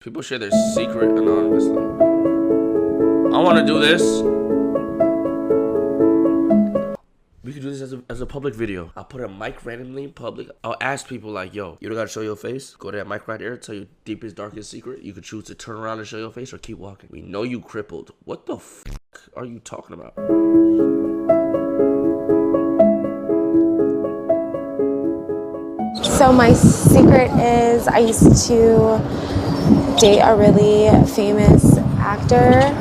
People share their secret anonymously. I want to do this. We could do this as a public video. I'll put a mic randomly in public. I'll ask people like, yo, you don't gotta show your face. Go to that mic right there, tell your deepest, darkest secret. You could choose to turn around and show your face or keep walking. We know you crippled. What the fuck are you talking about? So my secret is I used to date a really famous actor.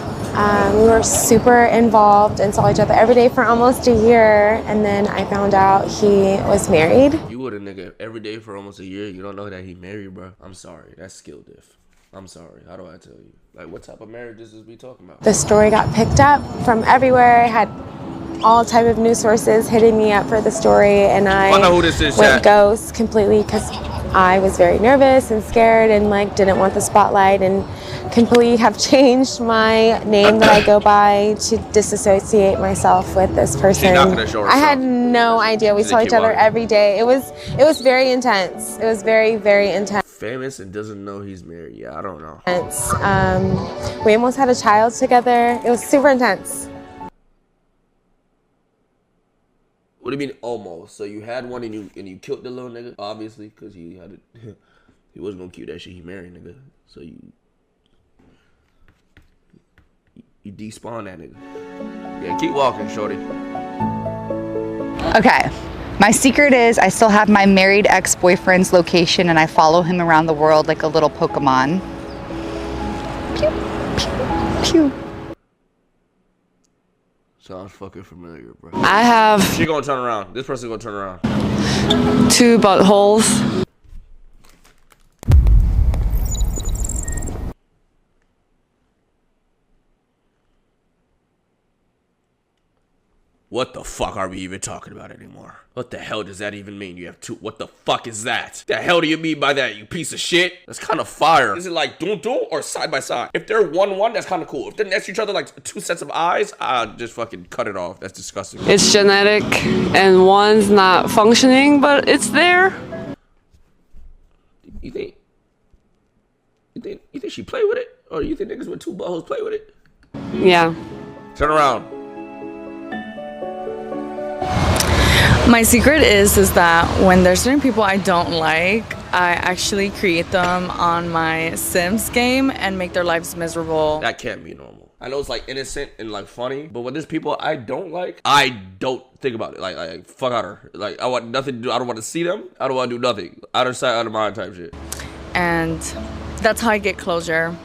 We were super involved and saw each other every day for almost a year, and then I found out he was married. You with a nigga every day for almost a year, you don't know that he married, bro. I'm sorry, that's skill diff. I'm sorry, how do I tell you? Like, what type of marriages is we talking about? The story got picked up from everywhere. I had all type of news sources hitting me up for the story, and I know who this is, went ghost completely because I was very nervous and scared and like didn't want the spotlight, and completely have changed my name that I go by to disassociate myself with this person. She's not gonna show herself. I had no idea. We saw each other every day. It was very intense. It was very, very intense. Famous and doesn't know he's married. Yeah, I don't know. We almost had a child together. It was super intense. What do you mean almost? So you had one and you killed the little nigga, obviously, because he had it. He wasn't gonna kill that shit. He married nigga. So you despawn that nigga. Yeah, keep walking, shorty. Okay. My secret is I still have my married ex-boyfriend's location and I follow him around the world like a little Pokemon. Pew, pew, pew. Sounds fucking familiar, bro. I have She gonna turn around. This person gonna turn around. 2 buttholes. What the fuck are we even talking about anymore? What the hell does that even mean? You have 2. What the fuck is that? The hell do you mean by that, you piece of shit? That's kind of fire. Is it like dun or side by side? If they're 1-1, that's kind of cool. If they're next to each other like 2 sets of eyes, just fucking cut it off. That's disgusting. It's genetic and one's not functioning, but it's there. You think she play with it? Or you think niggas with 2 buttholes play with it? Yeah. Turn around. My secret is that when there's certain people I don't like, I actually create them on my Sims game and make their lives miserable. That can't be normal. I know it's like innocent and like funny, but when there's people I don't like, I don't think about it. Like fuck out her. Like I want nothing to do. I don't want to see them. I don't want to do nothing. Out of sight, out of mind type shit. And that's how I get closure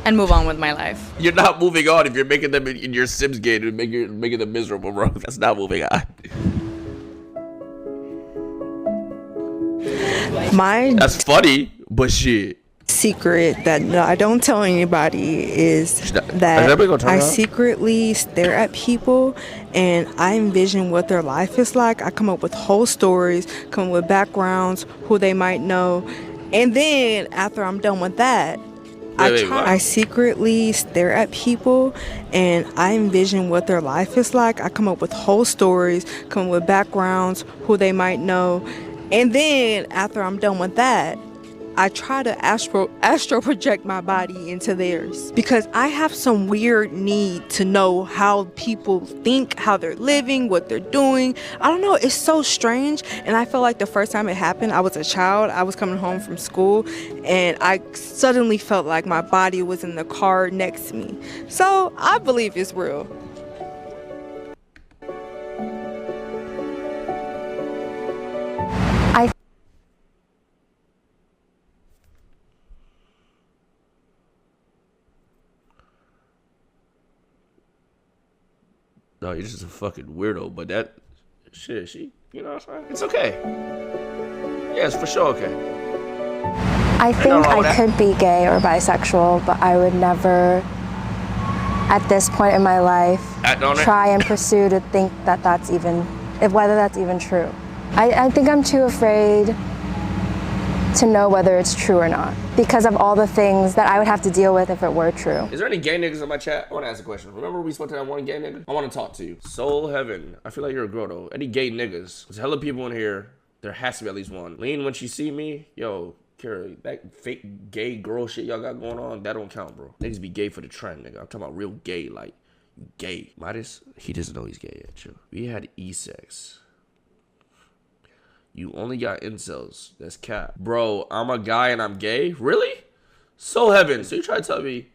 and move on with my life. You're not moving on if you're making them in your Sims game and making them miserable, bro. That's not moving on. That's funny, but shit. Secret that I don't tell anybody is that I secretly stare at people and I envision what their life is like. I come up with whole stories, come up with backgrounds, who they might know, and then after I'm done with that, I secretly stare at people and I envision what their life is like. I come up with whole stories, come up with backgrounds, who they might know. And then after I'm done with that, I try to astral project my body into theirs because I have some weird need to know how people think, how they're living, what they're doing. I don't know. It's so strange. And I feel like the first time it happened, I was a child. I was coming home from school and I suddenly felt like my body was in the car next to me. So I believe it's real. No, you're just a fucking weirdo, but that shit, you know what I'm saying? It's okay. Yeah, it's for sure okay. I think I could be gay or bisexual, but I would never, at this point in my life, try and pursue to think that that's even, whether that's even true. I think I'm too afraid to know whether it's true or not because of all the things that I would have to deal with if it were true. Is there any gay niggas in my chat? I want to ask a question. Remember we spoke to that one gay nigga? I want to talk to you. Soul Heaven. I feel like you're a girl though. Any gay niggas? There's hella people in here. There has to be at least one. Lean, when she see me, yo, Carrie, that fake gay girl shit y'all got going on, that don't count, bro. Niggas be gay for the trend, nigga. I'm talking about real gay, like, gay. Midas, he doesn't know he's gay yet, chill. We had E-sex. You only got incels. That's cap. Bro, I'm a guy and I'm gay? Really? So heaven. So you try to tell me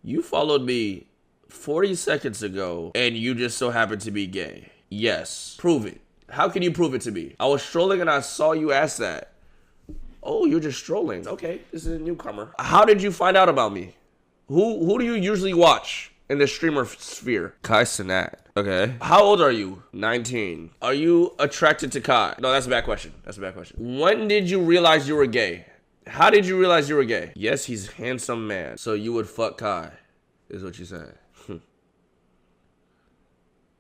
you followed me 40 seconds ago and you just so happen to be gay? Yes. Prove it. How can you prove it to me? I was strolling and I saw you ask that. Oh, you're just strolling. Okay, this is a newcomer. How did you find out about me? Who do you usually watch in the streamer sphere? Kai Cenat. Okay. How old are you? 19. Are you attracted to Kai? No, that's a bad question. That's a bad question. When did you realize you were gay? How did you realize you were gay? Yes, he's a handsome man. So you would fuck Kai, is what you said.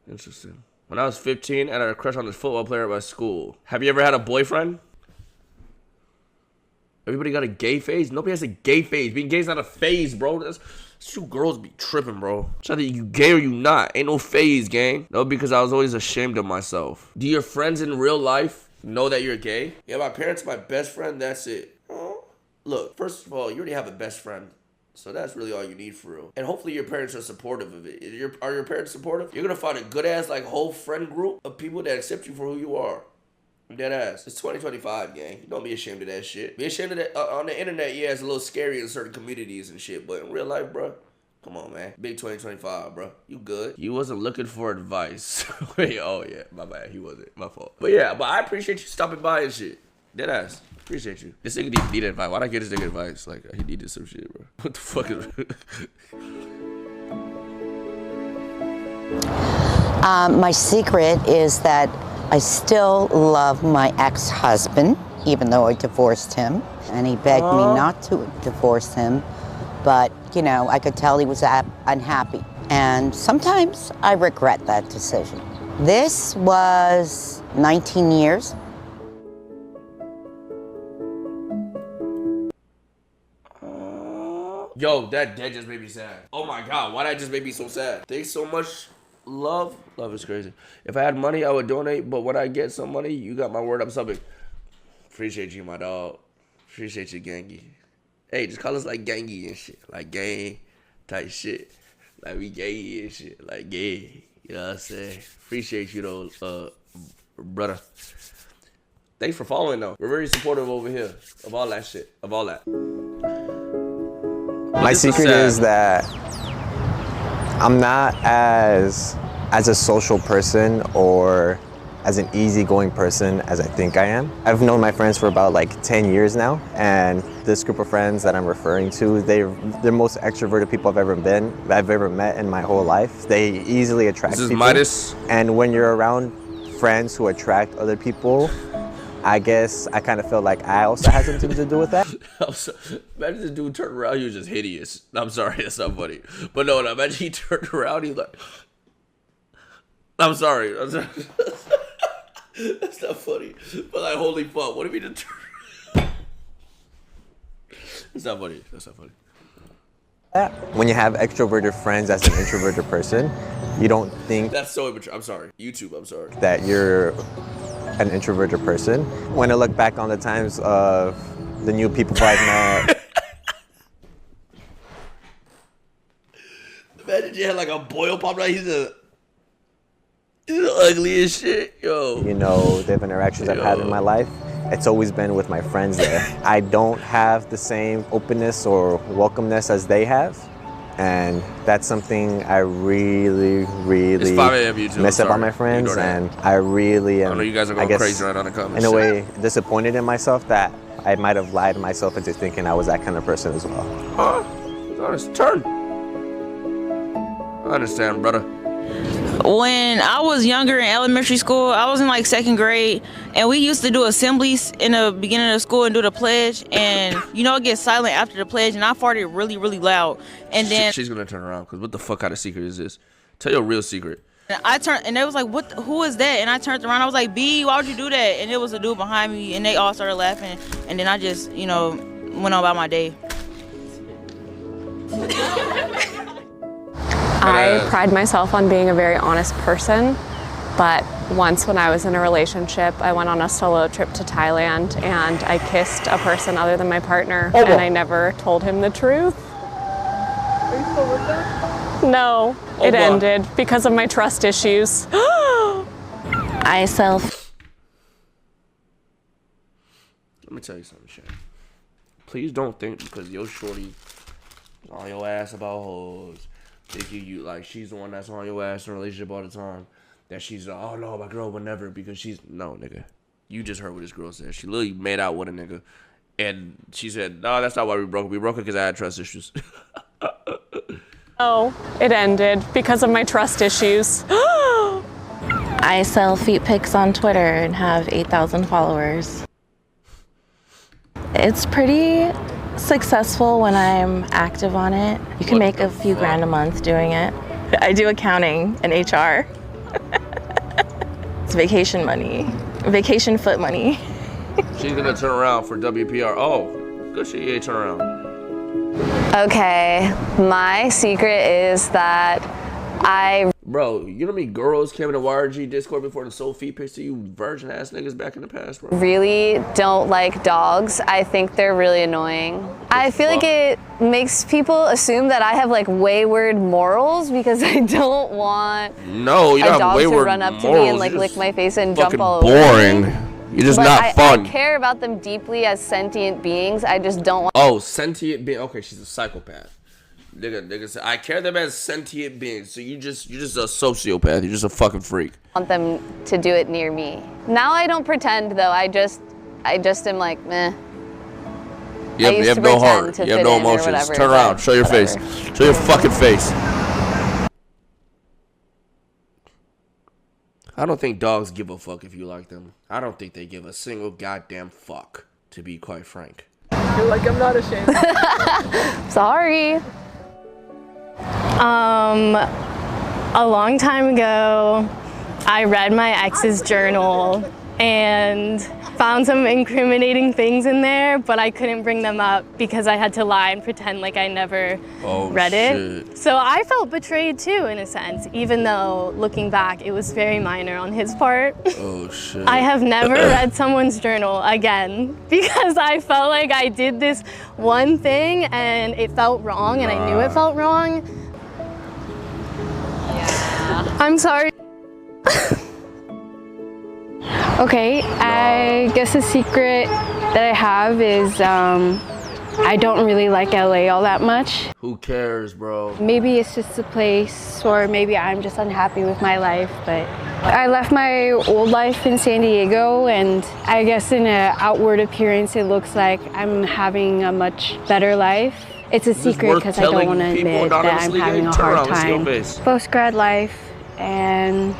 Interesting. When I was 15, I had a crush on this football player at my school. Have you ever had a boyfriend? Everybody got a gay phase? Nobody has a gay phase. Being gay is not a phase, bro. That's you girls be tripping, bro. It's either you gay or you not. Ain't no phase, gang. No, because I was always ashamed of myself. Do your friends in real life know that you're gay? Yeah, my parents are my best friend. That's it. Look, first of all, you already have a best friend. So that's really all you need for real. And hopefully your parents are supportive of it. Are your parents supportive? You're gonna find a good ass like whole friend group of people that accept you for who you are. Dead ass. It's 2025, gang. Don't be ashamed of that shit. Be ashamed of that on the internet. Yeah, it's a little scary in certain communities and shit, but in real life, bro, come on, man. Big 2025, bro. You good? You wasn't looking for advice. Wait, oh yeah, my bad. He wasn't. My fault. But yeah, but I appreciate you stopping by and shit. Dead ass. Appreciate you. This nigga need advice. Why'd I get this nigga advice? Like, he needed some shit, bro. What the fuck is My secret is that I still love my ex-husband, even though I divorced him. And he begged me not to divorce him. But, you know, I could tell he was unhappy. And sometimes I regret that decision. This was 19 years. Yo, that just made me sad. Oh my God, why that just made me so sad? Thanks so much. Love is crazy. If I had money, I would donate, but when I get some money, you got my word up something. Appreciate you, my dog. Appreciate you, Gangy. Hey, just call us like Gangy and shit. Like gang type shit. Like we gay and shit. Like gay. You know what I'm saying? Appreciate you though, brother. Thanks for following though. We're very supportive over here of all that shit. Of all that. My secret is that I'm not as a social person or as an easygoing person as I think I am. I've known my friends for about like 10 years now, and this group of friends that I'm referring to, they're the most extroverted people I've ever met in my whole life. They easily attract people. Midas. And when you're around friends who attract other people, I guess I kind of feel like I also had something to do with that. Imagine this dude turned around, he was just hideous. I'm sorry, that's not funny. But no, imagine he turned around, he was like, I'm sorry. That's not funny. But like, holy fuck, what if he just turned? It's not funny. That's not funny. When you have extroverted friends as an introverted person, you don't think... That's so immature. I'm sorry. YouTube, I'm sorry. ...that you're an introverted person. When I look back on the times of the new people I've met... Imagine you had like a boil pop out. He's the ugliest shit, yo. You know, the interactions I've had in my life, it's always been with my friends there. I don't have the same openness or welcomeness as they have. And that's something I really miss about my friends. And I really am, I know you guys are going crazy right on the comments. In a way, disappointed in myself that I might have lied myself into thinking I was that kind of person as well. Honest, turn. I understand, brother. When I was younger in elementary school, I was in like 2nd grade, and we used to do assemblies in the beginning of school and do the pledge, and you know, it gets silent after the pledge, and I farted really, really loud. And then she's gonna turn around, because what the fuck kind of secret is this? Tell your real secret. And I turned, and they was like, "What? Who is that?" And I turned around, I was like, "B, why would you do that?" And it was a dude behind me, and they all started laughing, and then I just, you know, went on about my day. I pride myself on being a very honest person, But once when I was in a relationship, I went on a solo trip to Thailand and I kissed a person other than my partner, and I never told him the truth. Are you still with them? No, it ended because of my trust issues. I self. Let me tell you something, Shay. Please don't think because your shorty on your ass about hoes, thinking you like she's the one that's on your ass in a relationship all the time, that she's oh no, my girl would never, because she's no, nigga. You just heard what this girl said. She literally made out with a nigga, and she said, no, that's not why we broke. We broke it because I had trust issues. Oh, it ended because of my trust issues. I sell feet pics on Twitter and have 8,000 followers. It's pretty successful when I'm active on it. You can make a few grand a month doing it. I do accounting and HR. It's vacation money, vacation foot money. She's gonna turn around for WPR. Oh, good shit, yeah, turn around. Okay, my secret is that Bro, you know how many girls came in the YRG Discord before the sold feet pics to you virgin ass niggas back in the past, bro? really don't like dogs. I think they're really annoying. I feel like it makes people assume that I have like wayward morals because I don't want you don't a have dog to wayward run up to morals. me and like You're lick my face and jump all boring. over me. You're just But not fun. I care about them deeply as sentient beings. I just don't want. Oh, sentient being. Okay, she's a psychopath. Nigga say, I care them as sentient beings. So you're just a sociopath. You're just a fucking freak. Want them to do it near me. Now I don't pretend though. I just am like meh. You have no heart. You have no emotions. Turn around. Show your face. Show your fucking face. I don't think dogs give a fuck if you like them. I don't think they give a single goddamn fuck, to be quite frank. You're like, I'm not ashamed. Sorry. A long time ago, I read my ex's journal and found some incriminating things in there, but I couldn't bring them up because I had to lie and pretend like I never read it. So I felt betrayed too, in a sense, even though looking back, it was very minor on his part. Oh shit. I have never read someone's journal again because I felt like I did this one thing and it felt wrong and I knew it felt wrong. Yeah. I'm sorry. Okay, I guess a secret that I have is I don't really like LA all that much. Who cares, bro? Maybe it's just a place, or maybe I'm just unhappy with my life, but I left my old life in San Diego, and I guess in an outward appearance it looks like I'm having a much better life. It's a secret because I don't want to admit that I'm having a hard time. Post-grad life, and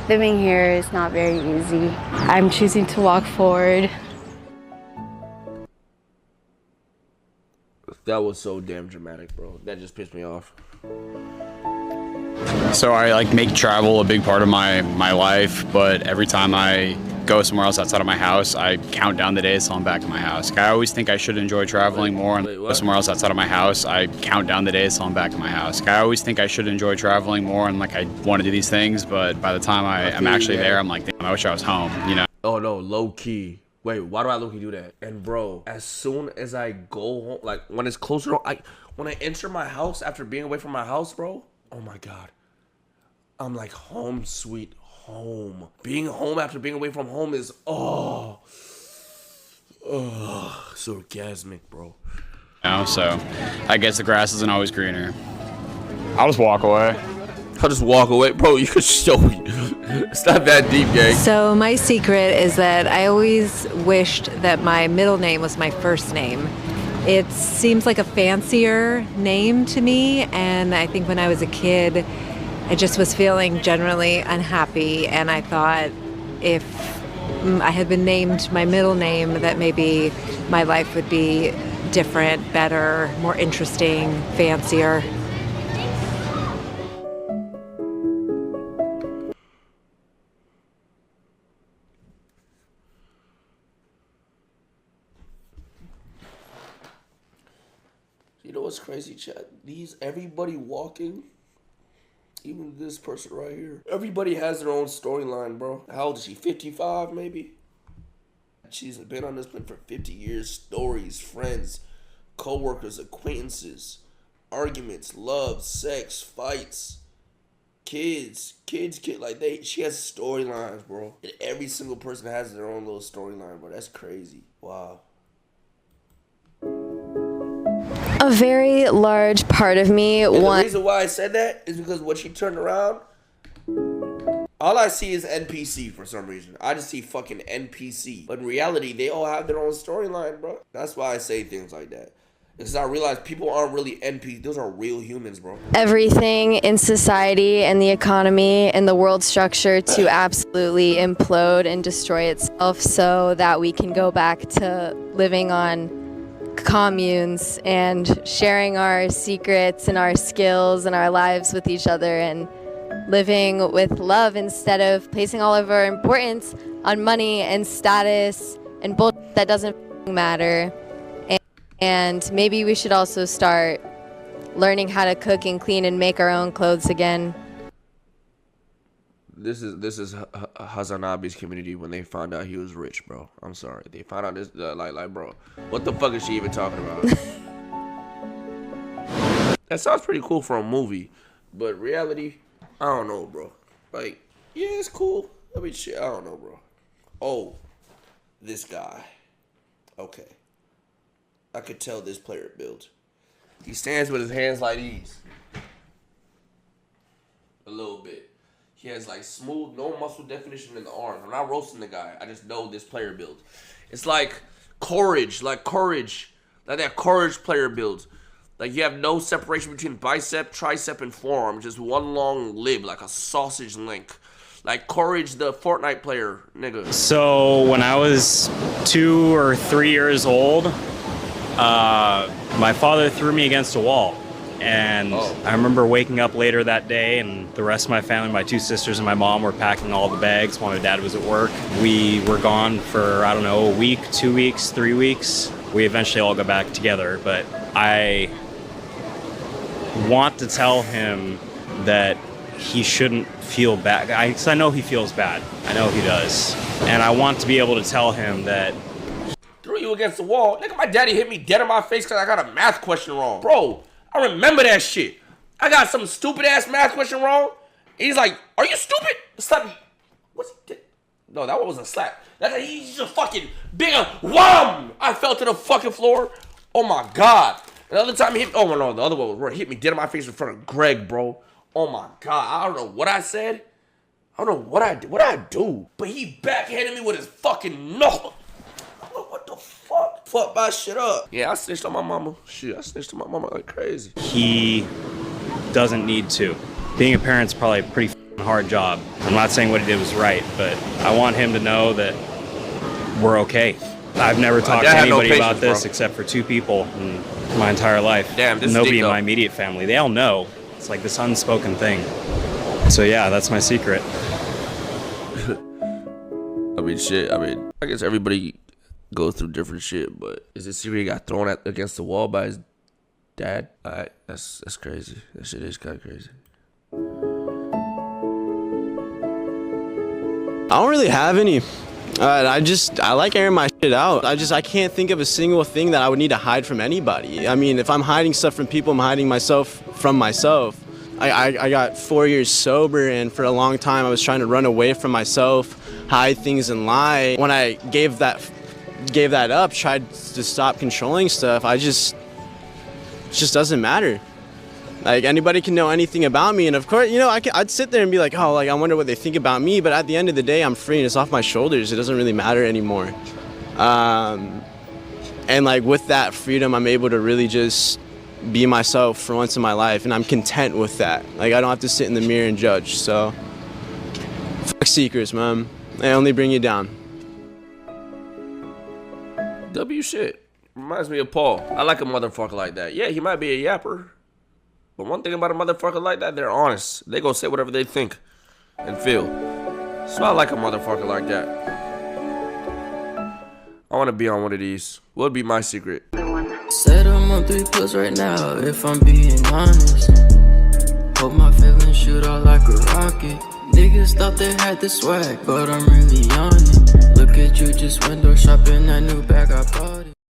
living here is not very easy. I'm choosing to walk forward. That was so damn dramatic, bro. That just pissed me off. So I like make travel a big part of my life, but every time I go somewhere else outside of my house, I count down the days till I'm back in my house. I always think I should enjoy traveling more and go somewhere else outside of my house. I count down the days till I'm back in my house. I always think I should enjoy traveling more and like I want to do these things, but by the time I'm actually there, I'm like, damn, I wish I was home, you know? Oh no, low key. Wait, why do I low key do that? And bro, as soon as I go home, like when it's closer, when I enter my house after being away from my house, bro, oh my God. I'm like home sweet home. Being home after being away from home is so orgasmic, bro. You know, so I guess the grass isn't always greener. I'll just walk away. I'll just walk away. Bro, you could show me. It's not that deep, gang. So my secret is that I always wished that my middle name was my first name. It seems like a fancier name to me, and I think when I was a kid, I just was feeling generally unhappy, and I thought if I had been named my middle name, that maybe my life would be different, better, more interesting, fancier. You know what's crazy, chat? Everybody walking Even this person right here. Everybody has their own storyline, bro. How old is she? 55, maybe? She's been on this planet for 50 years. Stories, friends, co-workers, acquaintances, arguments, love, sex, fights, kids. Like, she has storylines, bro. And every single person has their own little storyline, bro. That's crazy. Wow. A very large part of me And the reason why I said that is because when she turned around, all I see is NPC for some reason. I just see fucking NPC. But in reality, they all have their own storyline, bro. That's why I say things like that. Because I realize people aren't really NPCs. Those are real humans, bro. everything in society and the economy and the world structure to absolutely implode and destroy itself so that we can go back to living on communes and sharing our secrets and our skills and our lives with each other and living with love instead of placing all of our importance on money and status and bullshit that doesn't matter. And maybe we should also start learning how to cook and clean and make our own clothes again. This is Hazanabi's community when they found out he was rich, bro. I'm sorry. They found out this, like, bro, what the fuck is she even talking about? That sounds pretty cool for a movie, but reality, I don't know, bro. Like, yeah, it's cool. I mean, shit, I don't know, bro. Oh, this guy. Okay. I could tell this player built. He stands with his hands like these. A little bit. He has like smooth, no muscle definition in the arms. I'm not roasting the guy. I just know this player build. It's like courage. Like that courage player build. Like you have no separation between bicep, tricep, and forearm. Just one long lib, like a sausage link. Like Courage, the Fortnite player, nigga. So when I was 2 or 3 years old, my father threw me against a wall. And I remember waking up later that day and the rest of my family, my 2 sisters and my mom, were packing all the bags while my dad was at work. We were gone for, I don't know, a week, 2 weeks, 3 weeks. We eventually all got back together, but I want to tell him that he shouldn't feel bad. Because I know he feels bad. I know he does. And I want to be able to tell him that threw you against the wall. Nigga, my daddy hit me dead in my face because I got a math question wrong. Bro, I remember that shit. I got some stupid ass math question wrong. He's like, are you stupid? Slap me. What's he did? No, that one was a slap. That's like, he's just fucking big. Wham! I fell to the fucking floor. Oh my God. Another time he hit me. Oh no, the other one was where he hit me dead in my face in front of Greg, bro. Oh my God. I don't know what I said. I don't know what I did. What did I do? But he backhanded me with his fucking knuckle. What the fuck? Fuck my shit up. Yeah, I snitched on my mama. Shit, I snitched on my mama like crazy. he doesn't need to. Being a parent's probably a pretty hard job. I'm not saying what he did was right, but I want him to know that we're okay. I've never talked to anybody about this except for 2 people in my entire life. Damn, this nobody in my immediate family. They all know. It's like this unspoken thing. So yeah, that's my secret. I mean, shit. I mean, I guess everybody goes through different shit, but is this secret he got thrown against the wall by his dad? Alright, that's crazy. That shit is kind of crazy. I don't really have any. I like airing my shit out. I can't think of a single thing that I would need to hide from anybody. I mean, if I'm hiding stuff from people, I'm hiding myself from myself. I got 4 years sober, and for a long time I was trying to run away from myself, hide things and lie. When I gave that up, tried to stop controlling stuff, it just doesn't matter. Like, anybody can know anything about me, and of course, you know, I'd sit there and be like, oh, like, I wonder what they think about me, but at the end of the day, I'm free and it's off my shoulders. It doesn't really matter anymore. And like, with that freedom, I'm able to really just be myself for once in my life, and I'm content with that. Like, I don't have to sit in the mirror and judge, so fuck secrets, man. They only bring you down. W shit. Reminds me of Paul. I like a motherfucker like that. Yeah, he might be a yapper, but one thing about a motherfucker like that, they're honest. They gonna say whatever they think and feel. So I like a motherfucker like that. I wanna be on one of these. What would be my secret? Said I'm on 3+ right now, if I'm being honest. Hope my feelings shoot out like a rocket. Niggas thought they had the swag, but I'm really on it. Look at you just window shopping that new bag I bought.